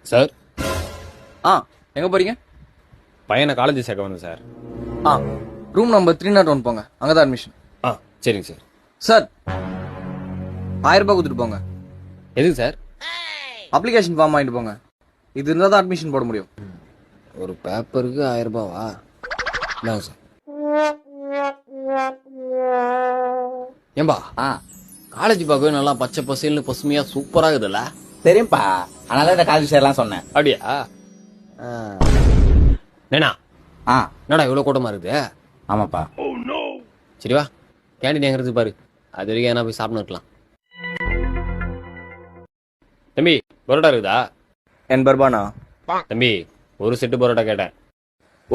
Sir எங்க போறீங்க? பையனை காலேஜ் சேர்க்க வந்தேன் சார். ரூம் நம்பர் 301 போங்க, அங்கதான் அட்மிஷன். சரிங்க சார். சார் 1000 ரூபாய் கொடுத்துட்டு போங்க. எதுக்கு சார்? அப்ளிகேஷன் ஃபார்ம் வாங்கிட்டு போங்க. இது இருந்தா தான் அட்மிஷன் போட முடியும். ஒரு பேப்பருக்கு 1000 ரூபாவா? இந்தாங்க சார். ஏம்பா காலேஜ் பார்க்கவே நல்லா பச்சை பசேல்னு பசுமையா சூப்பரா இருக்குதுல்ல? தெரியும்பா, அதனால இந்த காலேஜ் சேரலாம் சொன்னேன். அப்படியா? என்னடா இவ்வளவு கூட்டமா இருக்குது? ஆமாப்பா. சரி வா, கேண்டீன் எங்க இருக்கு பாரு, அது வரைக்கும் என்ன போய் சாப்பிட்டு இருக்கலாம். தம்பி பரோட்டா இருக்குதா? 80 ரூபாண்ணா. தம்பி ஒரு செட்டு பரோட்டா கேட்டேன்.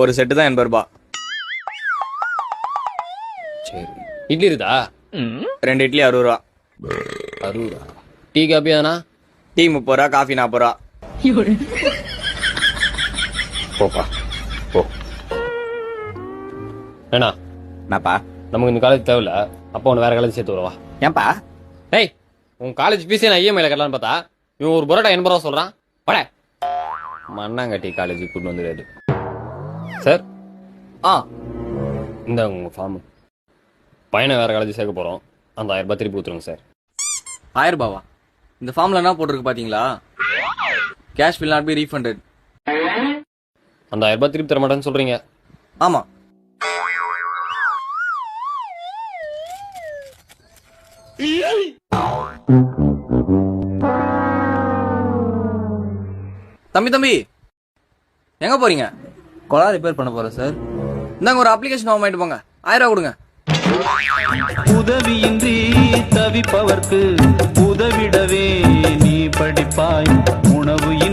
ஒரு செட்டு தான் 80 ரூபாய். சரி, இட்லி இருக்குதா? 2 இட்லி 60 ரூபா. 60 ரூபா. டீ காப்பி தானா? டீ 30 ரூபா, காஃபி 40 ரூபா. போப்பா போ. ஏண்ணா என்னப்பா? நமக்கு இந்த காலேஜ் தேவையில்ல, அப்போ உன்னை வேற காலேஜ் சேர்த்து வரவா? ஏன்பா? டேய், உன் காலேஜ் ஃபீஸே நான் இஎம்ஐல கட்டலான்னு பார்த்தா இவன் ஒரு பரோட்டா 80 ரூபா சொல்றான். பட மண்ணாங்கட்டி காலேஜுக்கு கூட்டு வந்துடாது. சார் இந்த உங்க ஃபார்ம், பையனை வேற காலேஜ் சேர்க்க போறோம், அந்த 1000 ரூபாய் திருப்பி கொடுத்துருங்க சார். 1000 ரூபாவா? இந்த ஃபார்ம்ல என்ன போட்டிருக்கு பாத்தீங்களா? Cash will not be refunded. அந்த 1000 ரூபாய் திருப்பி தர மாட்டேன்னு சொல்றீங்க? ஆமா. தம்பி எங்க போறீங்க? கொலா ரிப்பேர் பண்ண போறேன் சார். இந்தாங்க ஒரு அப்ளிகேஷன் ஃபார்ம் வாங்கிட்டு போங்க. 1000 ரூபாய் கொடுங்க. உதவியின்றி தவிப்பவர்க்கு உதவிடவே நீ படிப்பாய்.